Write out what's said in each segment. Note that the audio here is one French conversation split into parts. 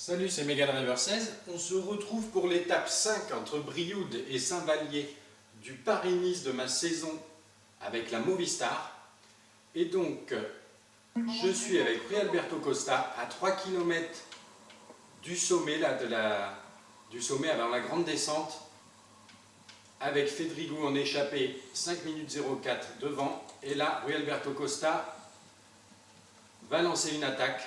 Salut, c'est Megadriver 16. On se retrouve pour l'étape 5 entre Brioude et Saint-Vallier du Paris-Nice de ma saison avec la Movistar. Et donc, je suis avec Rui Alberto Costa à 3 km du sommet, du sommet avant la grande descente, avec Fedrigo en échappée 5 minutes 04 devant. Et là, Rui Alberto Costa va lancer une attaque.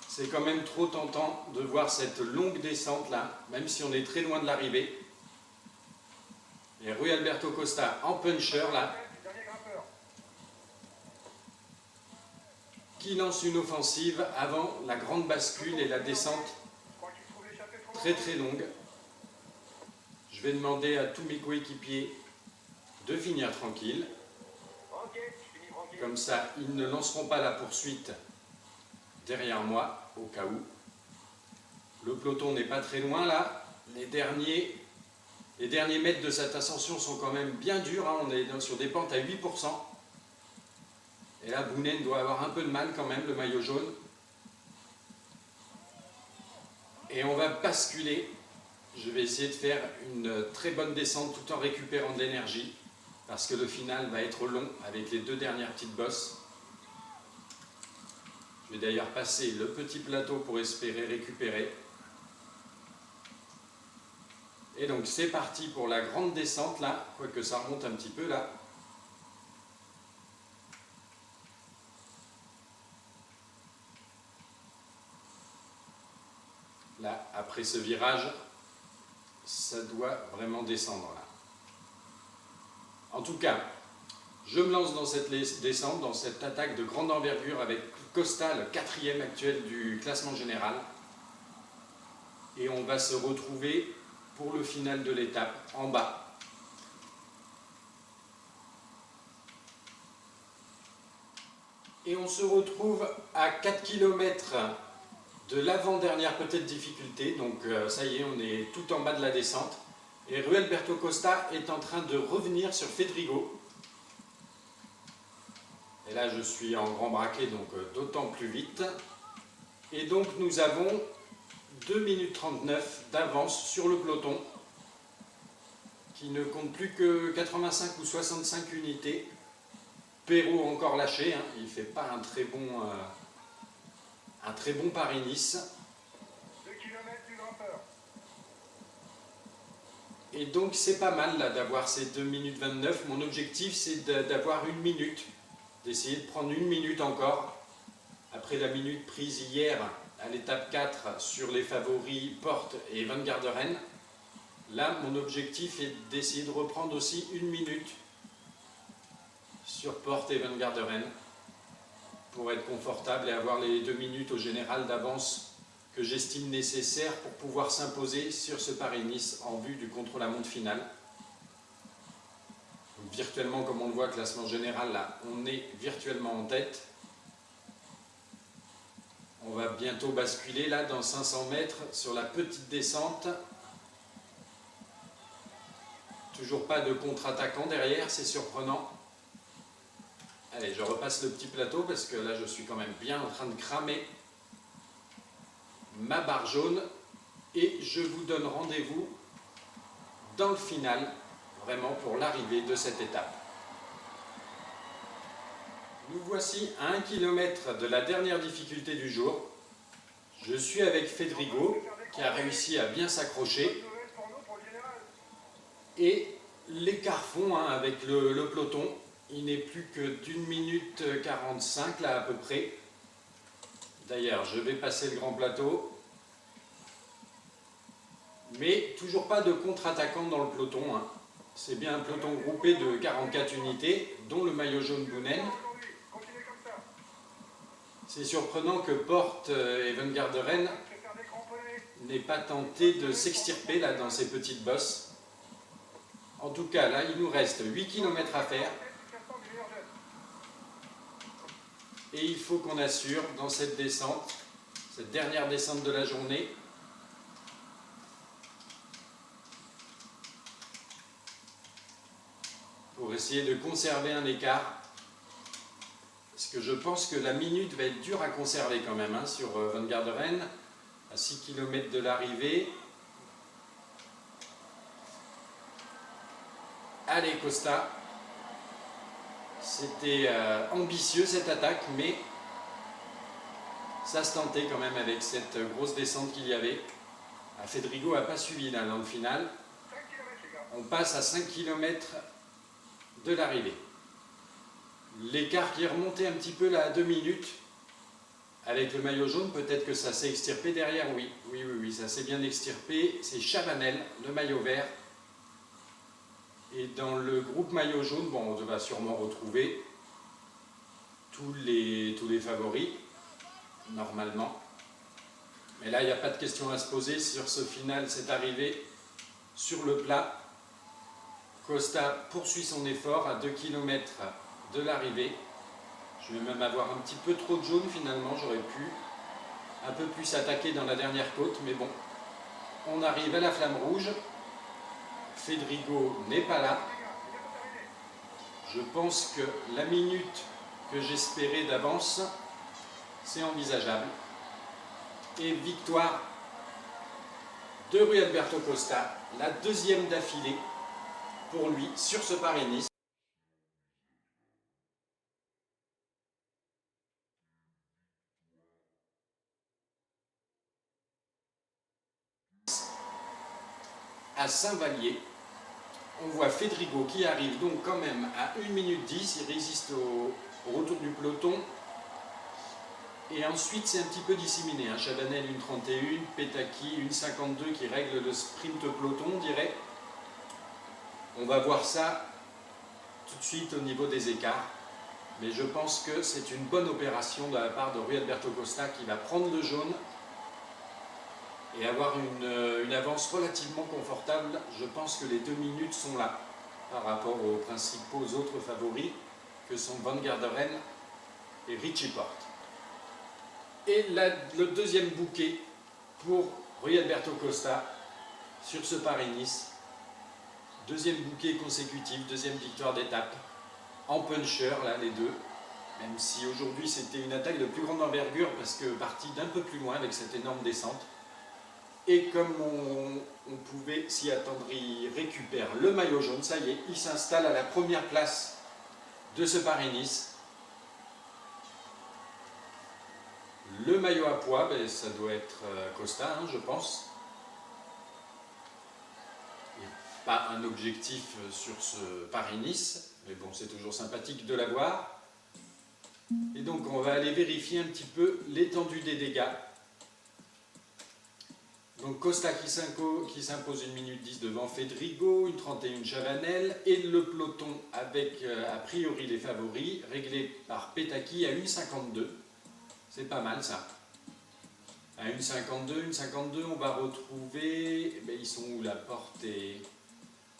C'est quand même trop tentant de voir cette longue descente là, même si on est très loin de l'arrivée. Et Rui Alberto Costa en puncher là, qui lance une offensive avant la grande bascule et la descente très très longue. Je vais demander à tous mes coéquipiers de finir tranquille. Comme ça, ils ne lanceront pas la poursuite derrière moi, au cas où. Le peloton n'est pas très loin là. Les derniers mètres de cette ascension sont quand même bien durs, hein. On est sur des pentes à 8%. Et là, Bounen doit avoir un peu de mal quand même, le maillot jaune. Et on va basculer. Je vais essayer de faire une très bonne descente tout en récupérant de l'énergie, parce que le final va être long avec les deux dernières petites bosses. Je vais d'ailleurs passer le petit plateau pour espérer récupérer. Et donc c'est parti pour la grande descente là, quoique ça remonte un petit peu là. Là, après ce virage, ça doit vraiment descendre là. En tout cas, je me lance dans cette descente, dans cette attaque de grande envergure avec Costa, le 4e actuel du classement général. Et on va se retrouver pour le final de l'étape en bas. Et on se retrouve à 4 km de l'avant-dernière peut-être difficulté. Donc ça y est, on est tout en bas de la descente. Et Rui Alberto Costa est en train de revenir sur Fedrigo. Et là, je suis en grand braquet, donc d'autant plus vite. Et donc, nous avons 2 minutes 39 d'avance sur le peloton, qui ne compte plus que 85 ou 65 unités. Perrault encore lâché, hein. Il ne fait pas un très bon Paris-Nice. 2 km du grimpeur. Et donc, c'est pas mal là d'avoir ces 2 minutes 29. Mon objectif, c'est d'avoir 1 minute. D'essayer de prendre 1 minute encore, après la minute prise hier à l'étape 4 sur les favoris Porte et Van Garderen. Là, mon objectif est d'essayer de reprendre aussi 1 minute sur Porte et Van Garderen pour être confortable et avoir les 2 minutes au général d'avance que j'estime nécessaires pour pouvoir s'imposer sur ce Paris-Nice en vue du contre-la-montre final. Virtuellement, comme on le voit, classement général, là, on est virtuellement en tête. On va bientôt basculer là dans 500 mètres sur la petite descente. Toujours pas de contre-attaquant derrière, c'est surprenant. Allez, je repasse le petit plateau parce que là, je suis quand même bien en train de cramer ma barre jaune. Et je vous donne rendez-vous dans le final, vraiment pour l'arrivée de cette étape. Nous voici à 1 km de la dernière difficulté du jour. Je suis avec Fedrigo qui a réussi à bien s'accrocher. Et l'écart fond hein, avec le peloton. Il n'est plus que d'1 minute 45 là à peu près. D'ailleurs, je vais passer le grand plateau. Mais toujours pas de contre-attaquant dans le peloton. Hein. C'est bien un peloton groupé de 44 unités, dont le maillot jaune Bounen. C'est surprenant que Porte et Van Garderen n'aient pas tenté de s'extirper là dans ces petites bosses. En tout cas, là, il nous reste 8 km à faire. Et il faut qu'on assure dans cette descente, cette dernière descente de la journée, pour essayer de conserver un écart. Parce que je pense que la minute va être dure à conserver quand même hein, sur Van Garderen. à 6 km de l'arrivée. Allez Costa, c'était ambitieux cette attaque, mais ça se tentait quand même avec cette grosse descente qu'il y avait. Fedrigo n'a pas suivi là dans le final. 5 km les gars. On passe à 5 km de l'arrivée. L'écart qui est remonté un petit peu là à 2 minutes. Avec le maillot jaune, peut-être que ça s'est extirpé derrière, oui, ça s'est bien extirpé. C'est Chavanel, le maillot vert. Et dans le groupe maillot jaune, bon, on va sûrement retrouver tous les favoris, normalement. Mais là, il n'y a pas de question à se poser sur ce final, cette arrivée sur le plat. Costa poursuit son effort à 2 km de l'arrivée. Je vais même avoir un petit peu trop de jaune finalement, j'aurais pu un peu plus attaquer dans la dernière côte, mais bon, on arrive à la flamme rouge. Fedrigo n'est pas là. Je pense que la minute que j'espérais d'avance, c'est envisageable. Et victoire de Rui Alberto Costa, la deuxième d'affilée pour lui sur ce Paris-Nice. À Saint-Vallier, on voit Fedrigo qui arrive donc quand même à 1 minute 10, il résiste au retour du peloton. Et ensuite c'est un petit peu disséminé, hein. Chavanel 1,31, Petacchi 1,52 qui règle le sprint peloton, on dirait. On va voir ça tout de suite au niveau des écarts. Mais je pense que c'est une bonne opération de la part de Rui Alberto Costa qui va prendre le jaune et avoir une avance relativement confortable. Je pense que les 2 minutes sont là par rapport aux principaux autres favoris que sont Van Garderen et Richie Porte. Et le deuxième bouquet pour Rui Alberto Costa sur ce Paris-Nice. Deuxième bouquet consécutif, deuxième victoire d'étape en puncher, là les deux. Même si aujourd'hui c'était une attaque de plus grande envergure parce que parti d'un peu plus loin avec cette énorme descente. Et comme on pouvait s'y attendre, il récupère le maillot jaune, ça y est, il s'installe à la première place de ce Paris-Nice. Le maillot à poids, ben, ça doit être Costa, hein, je pense. Et pas un objectif sur ce Paris-Nice, mais bon, c'est toujours sympathique de l'avoir. Et donc, on va aller vérifier un petit peu l'étendue des dégâts. Donc Costa qui s'impose 1 minute 10 devant Fedrigo, 1,31 Chavanel, et le peloton avec a priori les favoris, réglé par Petacchi à 1,52. C'est pas mal ça. À 1,52, on va retrouver, ben, ils sont où la Porte et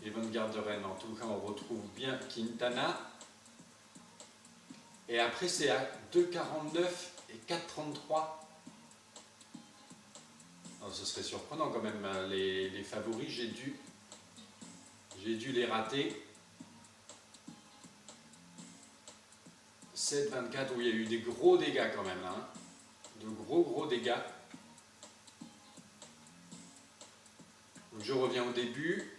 Van Garderen, en tout cas on retrouve bien Quintana. Et après c'est à 2,49 et 4,33. Ce serait surprenant quand même, les favoris, j'ai dû les rater. 7,24, où il y a eu des gros dégâts quand même, là, hein. De gros dégâts. Donc je reviens au début.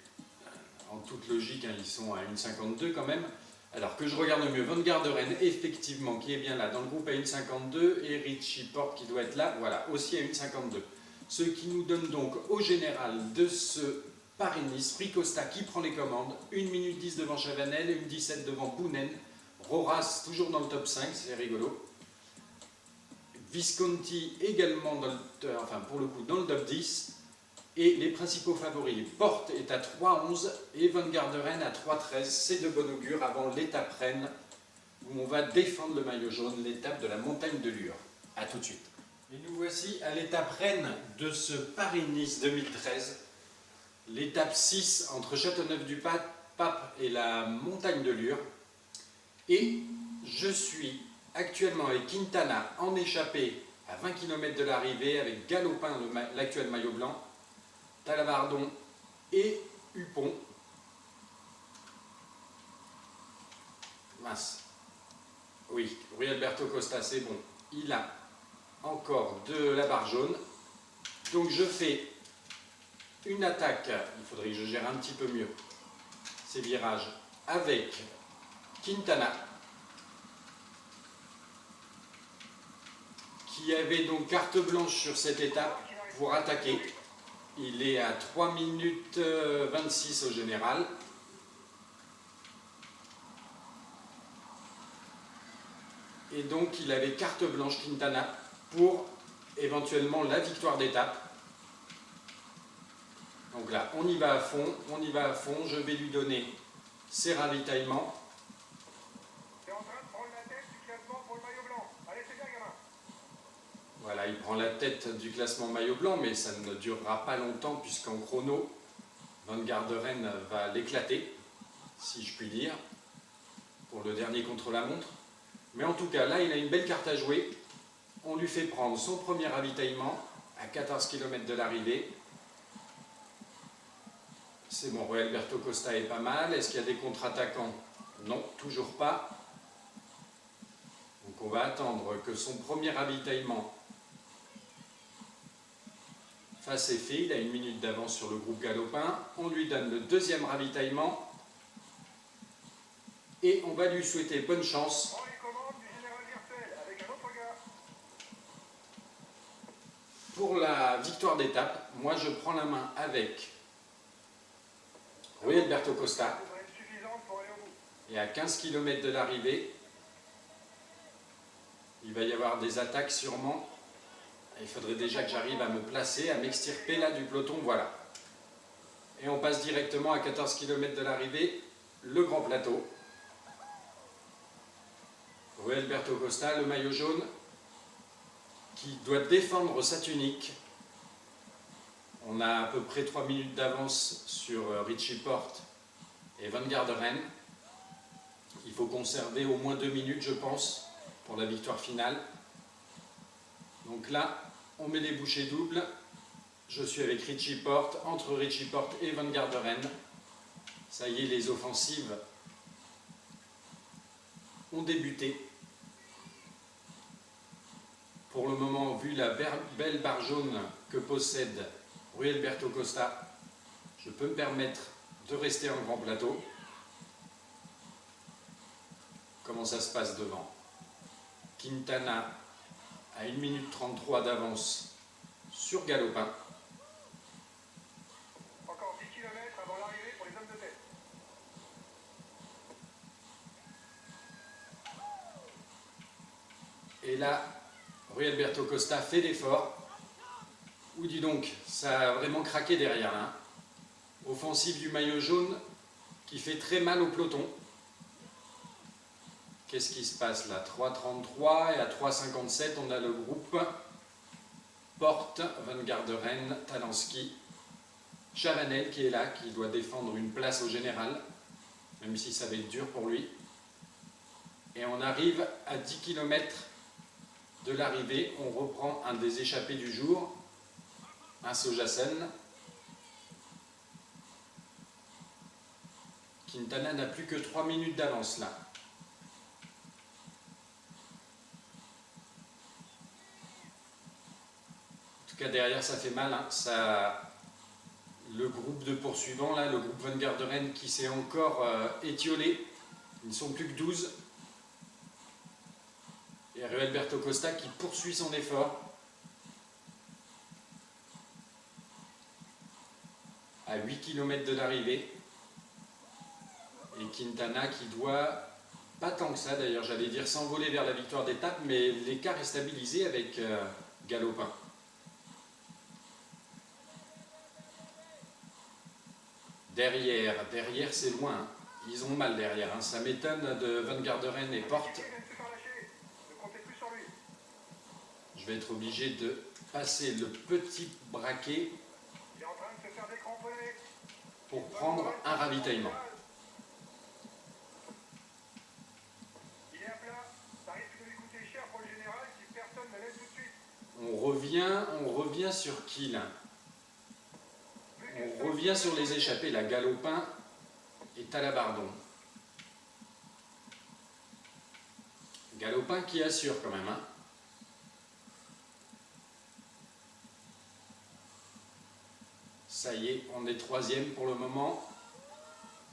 En toute logique, hein, ils sont à 1,52 quand même. Alors que je regarde mieux, Van Garderen, effectivement, qui est bien là, dans le groupe à 1,52, et Richie Porte qui doit être là, voilà, aussi à 1,52. Ce qui nous donne donc au général de ce Paris-Nice, Rui Costa qui prend les commandes, 1 minute 10 devant Chavanel, 1,17 devant Boonen, Roras toujours dans le top 5, c'est rigolo. Visconti également pour le coup dans le top 10. Et les principaux favoris, Porte est à 3,11 et Van Garderen à 3,13. C'est de bon augure avant l'étape Rennes où on va défendre le maillot jaune, l'étape de la montagne de Lure. A tout de suite. Et nous voici à l'étape Rennes de ce Paris-Nice 2013. L'étape 6 entre Châteauneuf-du-Pape et la montagne de Lure. Et je suis actuellement avec Quintana en échappée à 20 km de l'arrivée avec Galopin, l'actuel maillot blanc, Talavardon et Hupon. Mince. Oui, Rui Alberto Costa, c'est bon. Il a encore de la barre jaune. Donc je fais une attaque, il faudrait que je gère un petit peu mieux ces virages, avec Quintana, qui avait donc carte blanche sur cette étape pour attaquer. Il est à 3 minutes 26 au général. Et donc il avait carte blanche Quintana pour éventuellement la victoire d'étape. Donc là, on y va à fond, je vais lui donner ses ravitaillements. T'es en train de prendre la tête du classement pour le maillot blanc. Allez, c'est bien, gamin. Voilà, il prend la tête du classement maillot blanc, mais ça ne durera pas longtemps puisqu'en chrono, Van Garderen va l'éclater, si je puis dire, pour le dernier contre-la-montre. Mais en tout cas, là, il a une belle carte à jouer. On lui fait prendre son premier ravitaillement à 14 km de l'arrivée. C'est bon, Royalberto Costa est pas mal. Est-ce qu'il y a des contre-attaquants? Non, toujours pas. Donc on va attendre que son premier ravitaillement fasse effet. Il a 1 minute d'avance sur le groupe galopin. On lui donne le deuxième ravitaillement. Et on va lui souhaiter bonne chance. Prends les commandes du général Virtel avec un autre gars. Pour la victoire d'étape, moi je prends la main avec Royalberto Costa. Ça devrait être suffisante pour aller au bout. Et à 15 km de l'arrivée, il va y avoir des attaques sûrement. Il faudrait déjà que j'arrive à me placer, à m'extirper là du peloton, voilà. Et on passe directement à 14 km de l'arrivée, le grand plateau. Royalberto Costa, le maillot jaune, qui doit défendre sa tunique. On a à peu près 3 minutes d'avance sur Richie Porte et Van Garderen. Il faut conserver au moins 2 minutes, je pense, pour la victoire finale. Donc là, on met les bouchées doubles. Je suis avec Richie Porte, entre Richie Porte et Van Garderen. Ça y est, les offensives ont débuté. Pour le moment, vu la belle barre jaune que possède Royalberto Costa, je peux me permettre de rester en grand plateau. Comment ça se passe devant? Quintana à 1 minute 33 d'avance sur Galopin. Encore 10 km avant l'arrivée pour les hommes de tête. Et là, Royalberto Costa fait l'effort. Ou dis donc, ça a vraiment craqué derrière là. Offensive du maillot jaune qui fait très mal au peloton. Qu'est-ce qui se passe là? 3,33 et à 3,57 on a le groupe Porte, Van Garderen, Talansky, Chavanel qui est là, qui doit défendre une place au général, même si ça va être dur pour lui. Et on arrive à 10 km de l'arrivée, on reprend un des échappés du jour, un Sojasen. Quintana n'a plus que 3 minutes d'avance là. En tout cas derrière ça fait mal, hein. Le groupe de poursuivants, là, le groupe Van Garderen qui s'est encore étiolé, ils ne sont plus que 12. Et Royalberto Costa qui poursuit son effort. À 8 km de l'arrivée. Et Quintana qui doit, pas tant que ça d'ailleurs, j'allais dire s'envoler vers la victoire d'étape, mais l'écart est stabilisé avec Galopin. Derrière c'est loin, hein. Ils ont mal derrière, hein. Ça m'étonne de Van Garderen et Porte. Il vient de se faire lâcher. Ne comptez plus sur lui. Je vais être obligé de passer le petit braquet Il est en train de se faire décramponner. pour prendre un ravitaillement. Il est à plat. Ça risque de lui coûter cher pour le général si personne ne l'aide tout de suite. On revient sur qui là? On revient sur les échappés, la Galopin et Talabardon. Galopin qui assure quand même, hein. Ça y est, on est troisième pour le moment.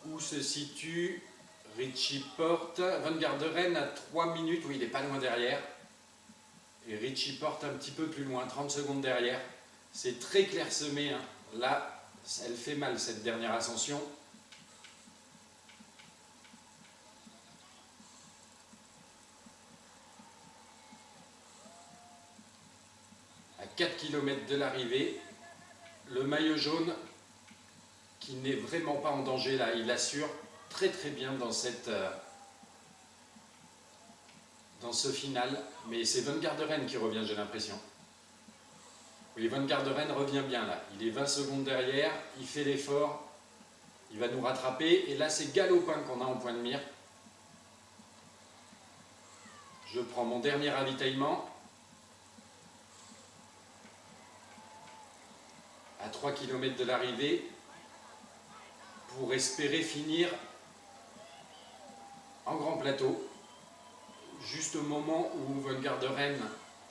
Où se situe Richie Porte? Van Garderen à 3 minutes, oui, il n'est pas loin derrière. Et Richie Porte un petit peu plus loin, 30 secondes derrière. C'est très clairsemé, hein. Là, elle fait mal cette dernière ascension. À 4 km de l'arrivée, le maillot jaune qui n'est vraiment pas en danger là, il assure très très bien dans ce final, mais c'est Van Garderen qui revient, j'ai l'impression. Oui, Van Garderen revient bien là, il est 20 secondes derrière, il fait l'effort, il va nous rattraper, et là c'est Galopin qu'on a en point de mire. Je prends mon dernier ravitaillement. À 3 km de l'arrivée, pour espérer finir en grand plateau, juste au moment où Van Garderen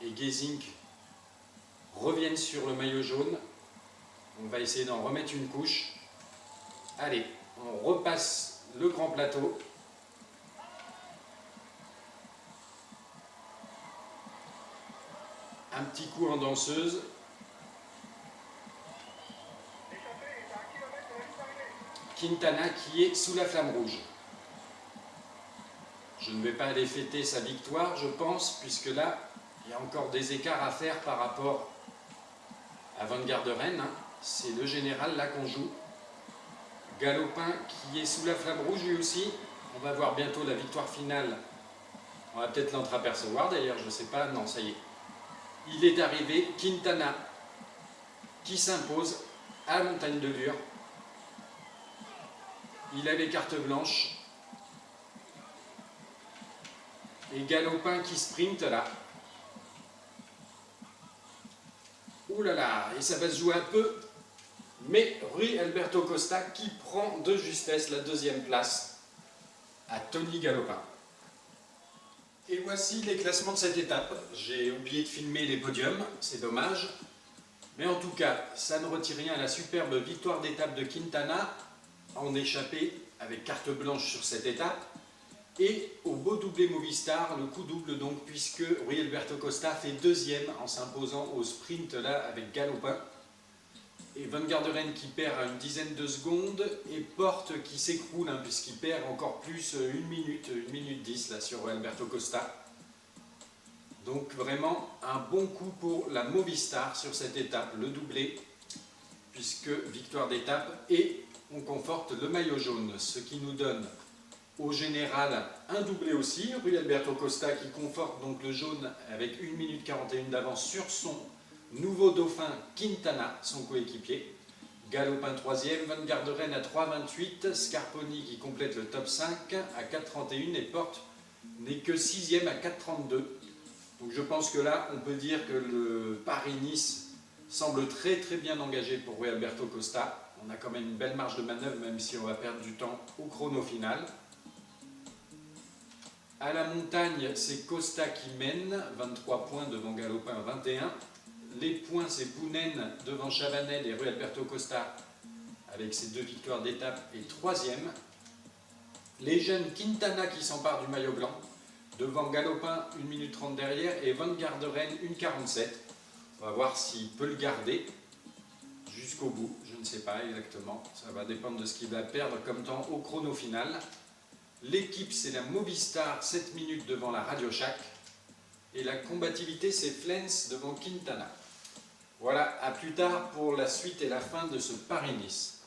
et Gesink reviennent sur le maillot jaune. On va essayer d'en remettre une couche. Allez, on repasse le grand plateau. Un petit coup en danseuse. Quintana qui est sous la flamme rouge. Je ne vais pas aller fêter sa victoire, je pense, puisque là, il y a encore des écarts à faire par rapport à Van Garderen. Hein. C'est le général là qu'on joue. Galopin qui est sous la flamme rouge lui aussi. On va voir bientôt la victoire finale. On va peut-être l'entreapercevoir d'ailleurs, je ne sais pas. Non, ça y est. Il est arrivé, Quintana qui s'impose à la montagne de Lure. Il a les cartes blanches. Et Galopin qui sprinte là. Ouh là là, et ça va se jouer un peu. Mais Rui Alberto Costa qui prend de justesse la deuxième place à Tony Galopin. Et voici les classements de cette étape. J'ai oublié de filmer les podiums, c'est dommage. Mais en tout cas, ça ne retire rien à la superbe victoire d'étape de Quintana, en échappée avec carte blanche sur cette étape, et au beau doublé Movistar, le coup double donc, puisque Rui Alberto Costa fait deuxième en s'imposant au sprint là avec Galopin. Et Van Garderen qui perd à une dizaine de secondes, et Porte qui s'écroule, hein, puisqu'il perd encore plus 1 minute 10 là sur Rui Alberto Costa. Donc vraiment un bon coup pour la Movistar sur cette étape, le doublé, puisque victoire d'étape, et on conforte le maillot jaune, ce qui nous donne au général un doublé aussi. Rui Alberto Costa qui conforte donc le jaune avec 1 minute 41 d'avance sur son nouveau dauphin Quintana, son coéquipier. Galopin 3e, Van Garderen à 3,28, Scarponi qui complète le top 5 à 4,31 et Porte n'est que 6e à 4,32. Donc je pense que là, on peut dire que le Paris-Nice semble très très bien engagé pour Rui Alberto Costa. On a quand même une belle marge de manœuvre, même si on va perdre du temps au chrono final. À la montagne, c'est Costa qui mène, 23 points devant Galopin, 21. Les points, c'est Bounen devant Chavanel et Rui Alberto Costa avec ses 2 victoires d'étape et 3e. Les jeunes Quintana qui s'emparent du maillot blanc devant Galopin, 1 minute 30 derrière, et Van Garderen, 1,47. On va voir s'il peut le garder jusqu'au bout, je ne sais pas exactement. Ça va dépendre de ce qu'il va perdre comme temps au chrono final. L'équipe, c'est la Movistar, 7 minutes devant la Radio Shack. Et la combativité, c'est Flens devant Quintana. Voilà, à plus tard pour la suite et la fin de ce Paris-Nice.